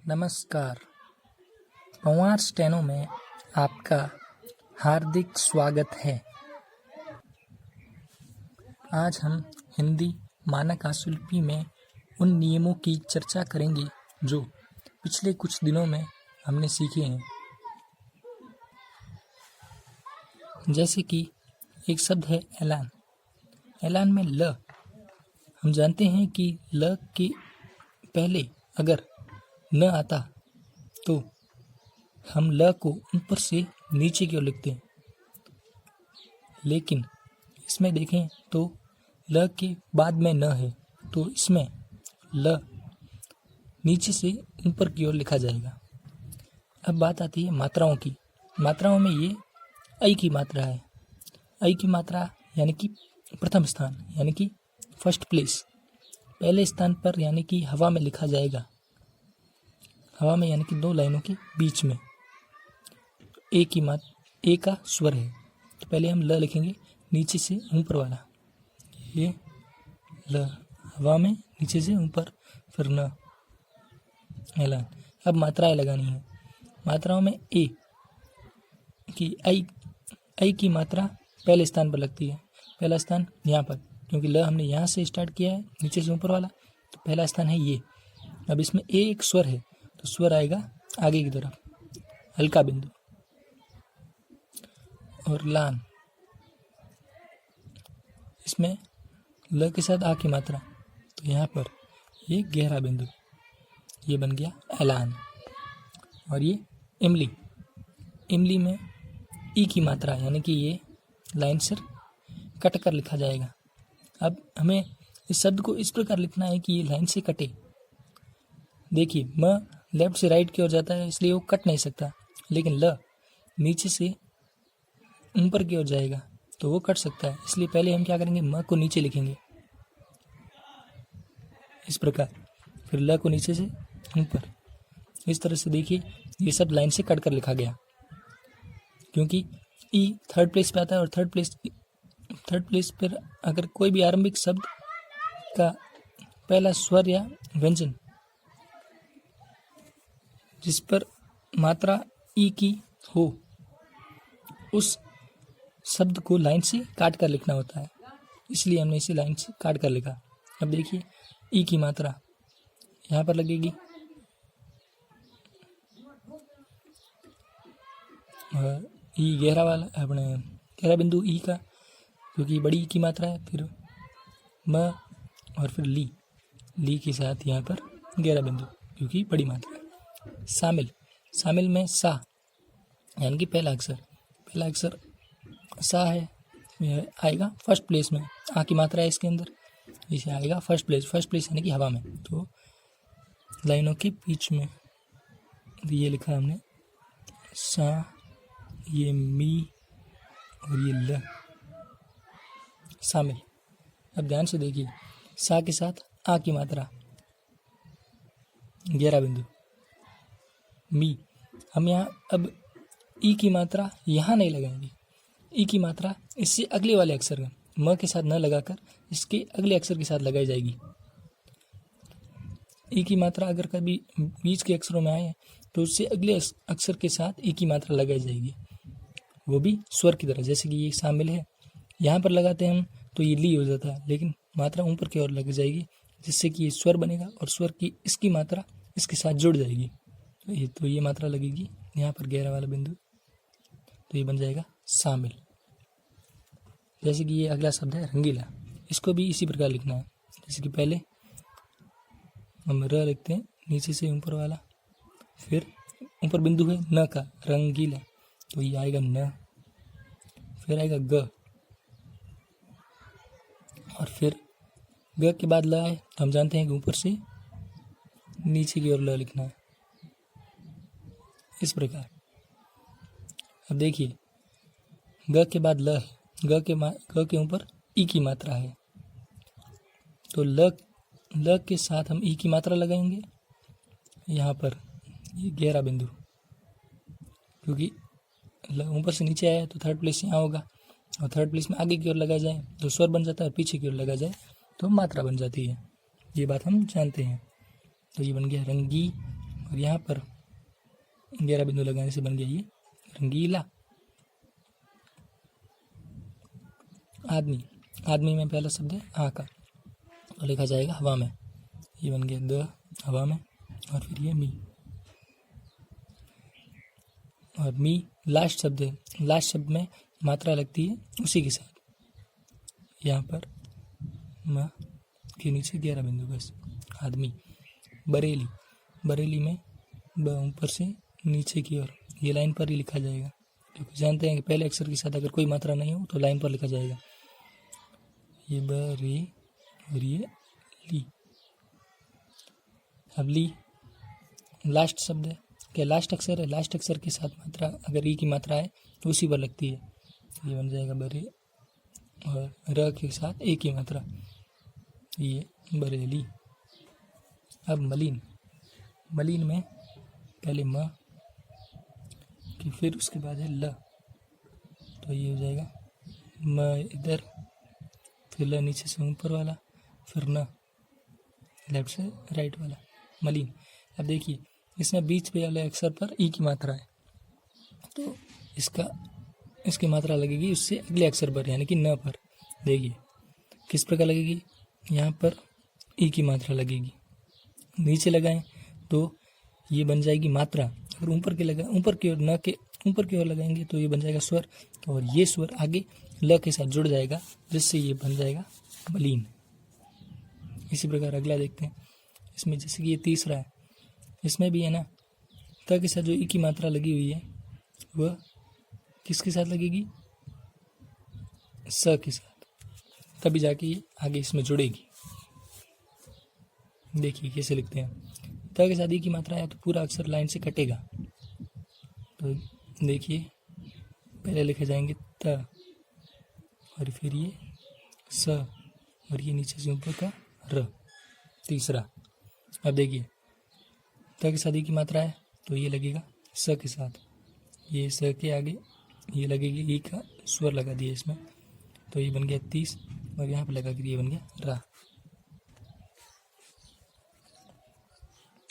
नमस्कार। पवार स्टेनो में आपका हार्दिक स्वागत है। आज हम हिंदी मानक आशुलिपि में उन नियमों की चर्चा करेंगे जो पिछले कुछ दिनों में हमने सीखे हैं। जैसे कि एक शब्द है ऐलान। ऐलान में ल, हम जानते हैं कि ल के पहले अगर न आता तो हम ल को ऊपर से नीचे की ओर लिखते हैं, लेकिन इसमें देखें तो ल के बाद में न है तो इसमें ल नीचे से ऊपर की ओर लिखा जाएगा। अब बात आती है मात्राओं की। मात्राओं में ये ऐ की मात्रा है। ऐ की मात्रा यानी कि प्रथम स्थान यानी कि फर्स्ट प्लेस, पहले स्थान पर यानी कि हवा में लिखा जाएगा। हवा में यानी कि दो लाइनों के बीच में ए का स्वर है तो पहले हम ल लिखेंगे नीचे से ऊपर वाला, ये ल हवा में नीचे से ऊपर, फिर न ऐलान। अब मात्राएं लगानी है। मात्राओं में ए की ऐ की मात्रा पहले स्थान पर लगती है। पहला स्थान यहाँ पर, क्योंकि ल हमने यहाँ से स्टार्ट किया है नीचे से ऊपर वाला, तो पहला स्थान है ये। अब इसमें ए एक स्वर है तो स्वर आएगा आगे की तरफ, हल्का बिंदु। और लान, इसमें ल के साथ आ की मात्रा, तो यहाँ पर ये गहरा बिंदु, ये बन गया ऐलान। और ये इमली, इमली में ई की मात्रा यानी कि ये लाइन से कट कर लिखा जाएगा। अब हमें इस शब्द को इस प्रकार लिखना है कि ये लाइन से कटे। देखिए म लेफ्ट से राइट की ओर जाता है इसलिए वो कट नहीं सकता, लेकिन ल नीचे से ऊपर की ओर जाएगा तो वो कट सकता है। इसलिए पहले हम क्या करेंगे, म को नीचे लिखेंगे इस प्रकार, फिर ल को नीचे से ऊपर। इस तरह से देखिए ये सब लाइन से कट कर लिखा गया, क्योंकि ई थर्ड प्लेस पे आता है और थर्ड प्लेस पर अगर कोई भी आरंभिक शब्द का पहला स्वर या व्यंजन जिस पर मात्रा ई की हो, उस शब्द को लाइन से काट कर लिखना होता है। इसलिए हमने इसे लाइन से काट कर लिखा। अब देखिए ई की मात्रा यहाँ पर लगेगी और ई गहरा वाला, अपने गहरा बिंदु ई का, क्योंकि बड़ी ई की मात्रा है। फिर म और फिर ली के साथ यहाँ पर गहरा बिंदु, क्योंकि बड़ी मात्रा है। शामिल, शामिल में सा यानी कि पहला अक्षर सा है, यह आएगा फर्स्ट प्लेस में। आ की मात्रा है इसके अंदर, इसे आएगा फर्स्ट प्लेस यानी कि हवा में। तो लाइनों के बीच में ये लिखा हमने सा, ये मी और ये ल, शामिल। अब ध्यान से देखिए सा के साथ आ की मात्रा, गहरा बिंदु, मी। हम यहाँ अब ई की मात्रा यहाँ नहीं लगाएंगे। ई की मात्रा इससे अगले वाले अक्षर में म के साथ न लगाकर इसके अगले अक्षर के साथ लगाई जाएगी। ई की मात्रा अगर कभी बीच के अक्षरों में आए तो उससे अगले अक्षर के साथ ई की मात्रा लगाई जाएगी, वो भी स्वर की तरह। जैसे कि ये शामिल है, यहाँ पर लगाते हैं हम तो ये ली हो जाता है, लेकिन मात्रा ऊपर की ओर लग जाएगी जिससे कि ये स्वर बनेगा और स्वर की इसकी मात्रा इसके साथ जुड़ जाएगी। तो ये मात्रा लगेगी यहाँ पर गहरा वाला बिंदु, तो ये बन जाएगा शामिल। जैसे कि ये अगला शब्द है रंगीला, इसको भी इसी प्रकार लिखना है। जैसे कि पहले हम र लिखते हैं नीचे से ऊपर वाला, फिर ऊपर बिंदु है न का, रंगीला, तो ये आएगा न, फिर आएगा ग, और फिर ग के बाद ल है तो हम जानते हैं कि ऊपर से नीचे की ओर ल लिखना है इस प्रकार। अब देखिए ग के बाद ल है, ग के ऊपर ई की मात्रा है, तो ल के साथ हम ई की मात्रा लगाएंगे यहाँ पर, ये गहरा बिंदु, क्योंकि ऊपर से नीचे आया तो थर्ड प्लेस यहाँ होगा, और थर्ड प्लेस में आगे की ओर लगा जाए तो स्वर बन जाता है, और पीछे की ओर लगा जाए तो मात्रा बन जाती है। ये बात हम जानते हैं। तो ये बन गया रंगी और यहाँ पर 11 बिंदु लगाने से बन गया ये रंगीला। आदमी, आदमी में पहला शब्द है आ का, तो लिखा जाएगा हवा में, ये बन गया द हवा में, और फिर ये मी, और मी लास्ट शब्द है, लास्ट शब्द में मात्रा लगती है उसी के साथ, यहाँ पर म के नीचे 11 बिंदु बस। आदमी। बरेली, बरेली में ब ऊपर से नीचे की ओर, ये लाइन पर ही लिखा जाएगा, क्योंकि जानते हैं कि पहले अक्षर के साथ अगर कोई मात्रा नहीं हो तो लाइन पर लिखा जाएगा। ये बरे और ये ली। अब ली लास्ट शब्द है, क्या लास्ट अक्षर है, लास्ट अक्षर के साथ मात्रा अगर ई की मात्रा है तो उसी पर लगती है, ये बन जाएगा बरे, और र के साथ ए की मात्रा, ये बरेली। अब मलिन, मलिन में पहले म कि फिर उसके बाद है ल, तो ये हो जाएगा म इधर, फिर ल नीचे से ऊपर वाला, फिर न लेफ्ट से राइट वाला, मलिन। अब देखिए इसमें बीच पे वाले अक्षर पर ई की मात्रा है, तो इसकी मात्रा लगेगी उससे अगले अक्षर पर, यानी कि न पर। देखिए किस प्रकार लगेगी, यहाँ पर ई की मात्रा लगेगी, नीचे लगाएं तो ये बन जाएगी मात्रा, अगर ऊपर की ओर न के ऊपर की ओर लगाएंगे तो ये बन जाएगा स्वर, और ये स्वर आगे ल के साथ जुड़ जाएगा, जिससे ये बन जाएगा मलिन। इसी प्रकार अगला देखते हैं, इसमें जैसे कि ये तीसरा है, इसमें भी है ना, त के साथ जो ई की मात्रा लगी हुई है वह किसके साथ लगेगी, स के साथ, तभी जाके ये आगे इसमें जुड़ेगी। देखिए कैसे लिखते हैं, त के साथ ई की मात्रा है तो पूरा अक्षर लाइन से कटेगा, तो देखिए पहले लिखे जाएंगे त, और फिर ये स, और ये नीचे से ऊपर का र, तीसरा। अब देखिए त के साथ ई की मात्रा है तो ये लगेगा स के साथ, ये स के आगे ये लगेगी ई का स्वर लगा दिया इसमें, तो ये बन गया 30, और यहाँ पर लगा कर ये बन गया रा।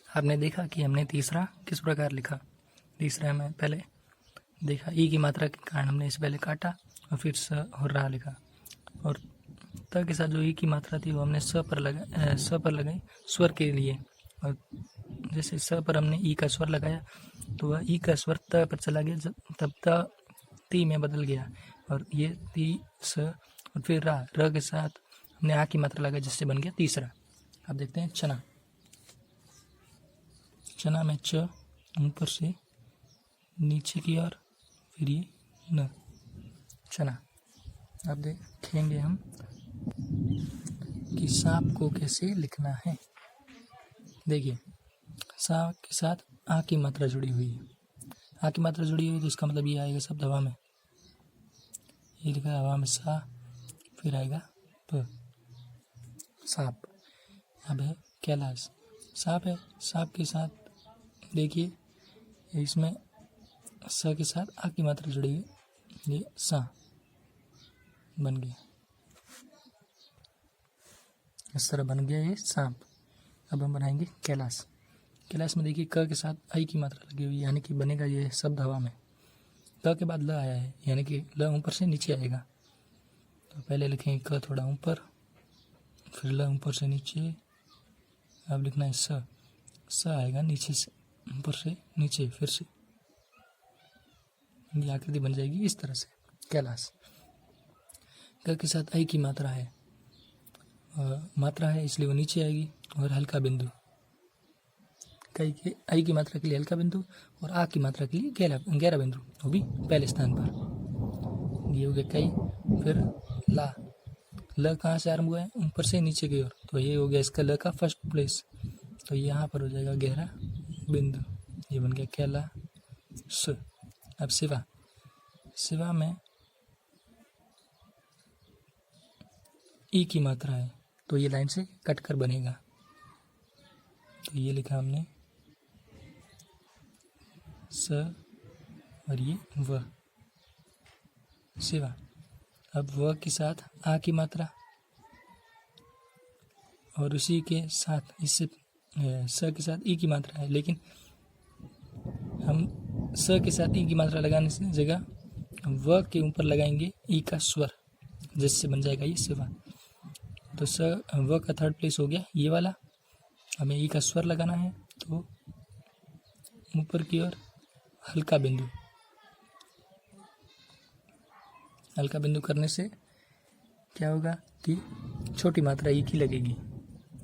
आपने देखा कि हमने तीसरा किस प्रकार लिखा, तीसरा में पहले देखा ई की मात्रा के कारण हमने इसे पहले काटा और फिर स और रा लिखा, और त के साथ जो ई की मात्रा थी वो हमने स पर लगाई स्वर के लिए, और जैसे स पर हमने ई का स्वर लगाया तो वह ई का स्वर त पर चला गया, तब त ती में बदल गया, और ये ती स, और फिर रा, र के साथ हमने आ की मात्रा लगाई, जिससे बन गया तीसरा। अब देखते हैं चना, चना में च ऊपर से नीचे की ओर, फिर ये न, चना। अब देखेंगे हम कि सांप को कैसे लिखना है। देखिए सांप के साथ आ की मात्रा जुड़ी हुई है, आ की मात्रा जुड़ी हुई तो इसका मतलब ये आएगा शब्द हवा में, ये लिखा है हवा में सा, फिर आएगा प, सांप। अब है कैलाश, सांप है, सांप के साथ देखिए इसमें स के साथ आ की मात्रा जुड़ी है, ये सा बन गया, इस तरह बन गया ये सांप। अब हम बनाएंगे कैलाश, कैलाश में देखिए क के साथ आई की मात्रा लगी हुई है, यानी कि बनेगा ये शब्द हवा में, क के बाद ल आया है, यानी कि ल ऊपर से नीचे आएगा, तो पहले लिखेंगे क थोड़ा ऊपर, फिर ल ऊपर से नीचे, अब लिखना है स आएगा नीचे से ऊपर से नीचे, फिर से ये आकृति बन जाएगी इस तरह से कैलाश। क के साथ आई की मात्रा है इसलिए वो नीचे आएगी, और हल्का बिंदु, आई की मात्रा के लिए हल्का बिंदु और आ की मात्रा के लिए 11 बिंदु, वो भी पहले स्थान पर। ये हो गया कई, फिर ला, ल कहाँ से आरंभ हुआ है, ऊपर से नीचे की ओर, तो ये हो गया इसका ल का फर्स्ट प्लेस, तो यहाँ पर हो जाएगा 11 बिंदु, ये बन गया कैला स। अब शिवा, शिवा में ई की मात्रा है तो ये लाइन से कट कर बनेगा, तो ये लिखा हमने स और ये व, शिवा। अब व के साथ आ की मात्रा, और उसी के साथ इससे स के साथ ई की मात्रा है, लेकिन हम स के साथ ई की मात्रा लगाने से जगह व के ऊपर लगाएंगे ई का स्वर, जिससे बन जाएगा ये सिवा। तो स व का थर्ड प्लेस हो गया ये वाला। हमें ई का स्वर लगाना है, तो ऊपर की ओर हल्का बिंदु, हल्का बिंदु करने से क्या होगा कि छोटी मात्रा ई की लगेगी,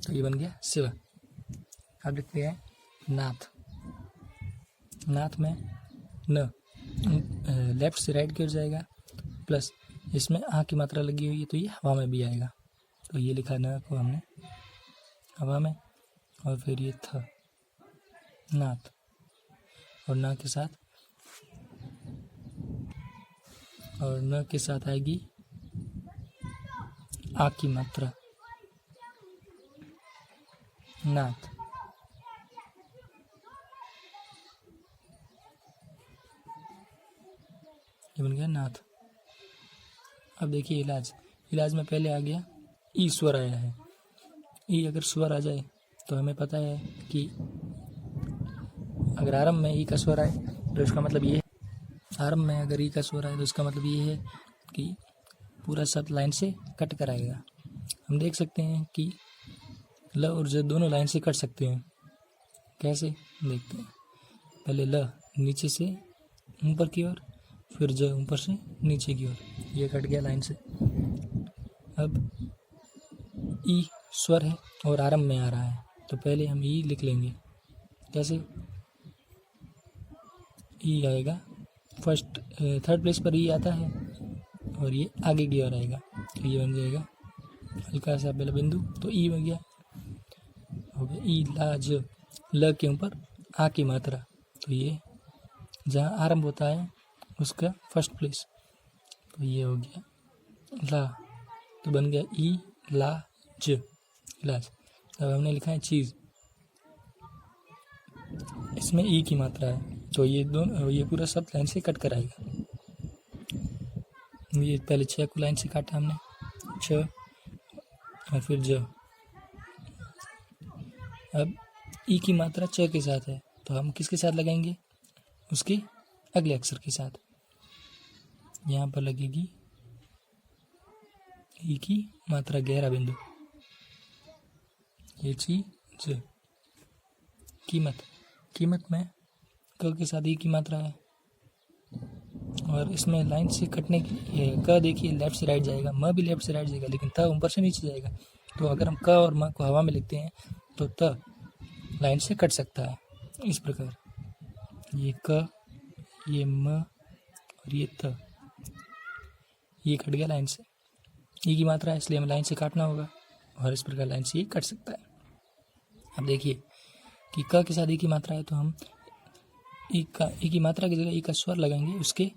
तो ये बन गया सिवा। अब लिखते हैं नाथ। नाथ में न लेफ्ट से राइट की ओर जाएगा, प्लस इसमें आ की मात्रा लगी हुई है तो ये हवा में भी आएगा, तो ये लिखा न को हमने हवा में, और फिर ये थ नाथ, और न के साथ, और न के साथ आएगी आ की मात्रा नाथ। ये बन गया नाथ। अब देखिए इलाज। इलाज में पहले आ गया ई स्वर आया है। ई अगर स्वर आ जाए तो हमें पता है कि अगर आरंभ में ई का स्वर आए तो इसका मतलब ये है, आरंभ में अगर ई का स्वर आए तो इसका मतलब ये है कि पूरा शब्द लाइन से कट कर आएगा। हम देख सकते हैं कि ल और ज दोनों लाइन से कट सकते हैं। कैसे देखते हैं। पहले ल नीचे से ऊपर की ओर, फिर ज ऊपर से नीचे की ओर, ये कट गया लाइन से। अब ई स्वर है और आरंभ में आ रहा है, तो पहले हम ई लिख लेंगे। कैसे? ई आएगा फर्स्ट, थर्ड प्लेस पर ई आता है और ये आगे की ओर आएगा, तो ये बन जाएगा हल्का सा पहला बिंदु, तो ई बन गया। हो गया ई ला ज, ल के ऊपर आ की मात्रा, तो ये जहाँ आरंभ होता है उसका फर्स्ट प्लेस, तो ये हो गया ला, तो बन गया ई ला ज, इलाज। अब हमने लिखा है चीज़, इसमें ई की मात्रा है, तो ये दोनों, ये पूरा सब लाइन से कट कर आएगा। ये पहले 6 को लाइन से काटा हमने, 6 और फिर ज। अब ई की मात्रा च के साथ है, तो हम किसके साथ लगाएंगे? उसके अगले अक्षर के साथ। यहाँ पर लगेगी ई की मात्रा गहरा बिंदु, ये ची ज। कीमत, कीमत में क के साथ ई की मात्रा है, और इसमें लाइन से कटने की क देखिए लेफ्ट से राइट जाएगा, म भी लेफ्ट से राइट जाएगा, लेकिन त ऊपर से नीचे जाएगा। तो अगर हम क और म को हवा में लिखते हैं तो त लाइन से कट सकता है इस प्रकार। ये क, ये म और ये त, ये कट गया लाइन से। ई की मात्रा है इसलिए हमें लाइन से काटना होगा, और इस प्रकार लाइन से ये कट सकता है। अब देखिए कि क के साथ ई की मात्रा है, तो हम ई की मात्रा की जगह ई का स्वर लगाएंगे उसके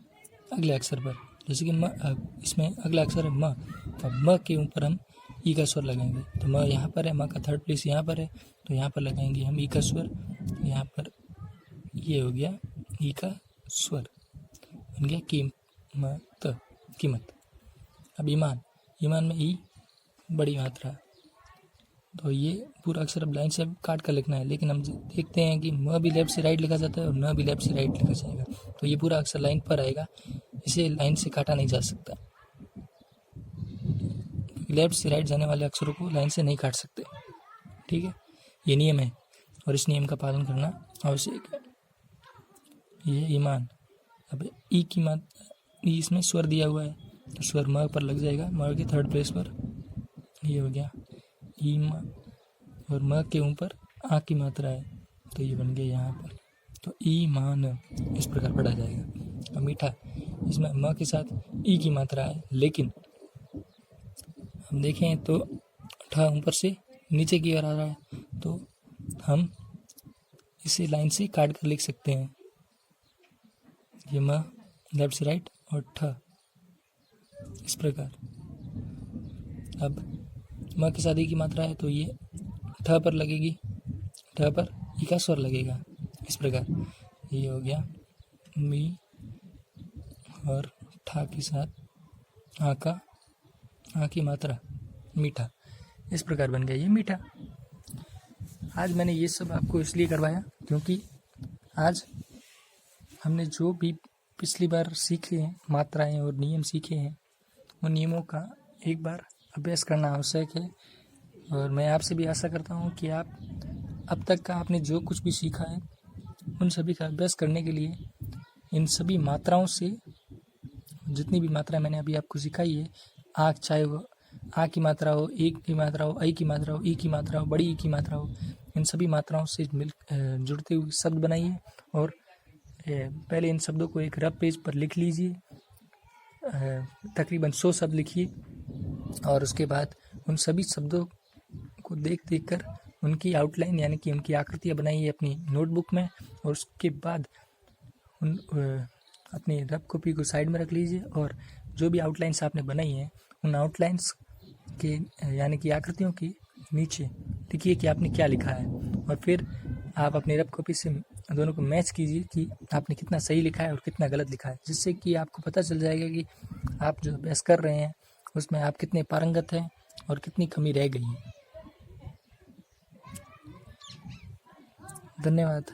अगले अक्षर पर। जैसे कि म, इसमें अगला अक्षर है म, तो म के ऊपर हम ई का स्वर लगाएंगे। तो म यहाँ पर है, म का थर्ड प्लेस यहाँ पर है, तो यहाँ पर लगाएंगे हम ई का स्वर। यहाँ पर ये हो गया ई का स्वर, बन गया कीमत, कीमत। अब ईमान, ईमान में ई बड़ी मात्रा, तो ये पूरा अक्षर अब लाइन से काट कर लिखना है। लेकिन हम देखते हैं कि म भी लेफ्ट से राइट लिखा जाता है और न भी लेफ्ट से राइट लिखा जाएगा, तो ये पूरा अक्षर लाइन पर आएगा, इसे लाइन से काटा नहीं जा सकता। लेफ्ट से राइट जाने वाले अक्षरों को लाइन से नहीं काट सकते, ठीक है। ये नियम है और इस नियम का पालन करना आवश्यक है। ये ईमान। अब ई की मात्रा, ई इसमें स्वर दिया हुआ है, तो स्वर म पर लग जाएगा, म के थर्ड प्लेस पर। ये हो गया ई म, और म के ऊपर आ की मात्रा है, तो ये बन गया यहाँ पर, तो ई मान इस प्रकार पढ़ा जाएगा। और मीठा, इसमें म के साथ ई की मात्रा है, लेकिन हम देखें तो ठा ऊपर से नीचे की ओर आ रहा है, तो हम इसे लाइन से काट कर लिख सकते हैं। ये म लेफ्ट से राइट और ठ इस प्रकार। अब म के साथ ई की मात्रा है, तो ये ठ पर लगेगी, ठ पर ई का स्वर लगेगा इस प्रकार। ये हो गया मी, और ठा के साथ आ की मात्रा मीठा, इस प्रकार बन गया ये मीठा। आज मैंने ये सब आपको इसलिए करवाया क्योंकि आज हमने जो भी पिछली बार सीखे हैं मात्राएं और नियम सीखे हैं, उन नियमों का एक बार अभ्यास करना आवश्यक है। और मैं आपसे भी आशा करता हूँ कि आप अब तक का आपने जो कुछ भी सीखा है उन सभी का अभ्यास करने के लिए इन सभी मात्राओं से, जितनी भी मात्रा मैंने अभी आपको सिखाई है, आँख चाहे वो आ की मात्रा हो, एक की मात्रा हो, ऐ की मात्रा हो, ई की मात्रा हो, बड़ी ई की मात्रा हो, इन सभी मात्राओं से जुड़ते हुए शब्द बनाइए और पहले इन शब्दों को एक रफ पेज पर लिख लीजिए। तकरीबन 100 शब्द लिखिए और उसके बाद उन सभी शब्दों को देख कर उनकी आउटलाइन यानी कि उनकी आकृतियाँ बनाइए अपनी नोटबुक में। और उसके बाद उन अपनी रफ कॉपी को साइड में रख लीजिए और जो भी आउटलाइंस आपने बनाई हैं उन आउटलाइंस के यानी कि आकृतियों के नीचे लिखिए कि आपने क्या लिखा है। और फिर आप अपनी रफ कॉपी से दोनों को मैच कीजिए कि आपने कितना सही लिखा है और कितना गलत लिखा है, जिससे कि आपको पता चल जाएगा कि आप जो अभ्यास कर रहे हैं उसमें आप कितने पारंगत हैं और कितनी कमी रह गई है। धन्यवाद।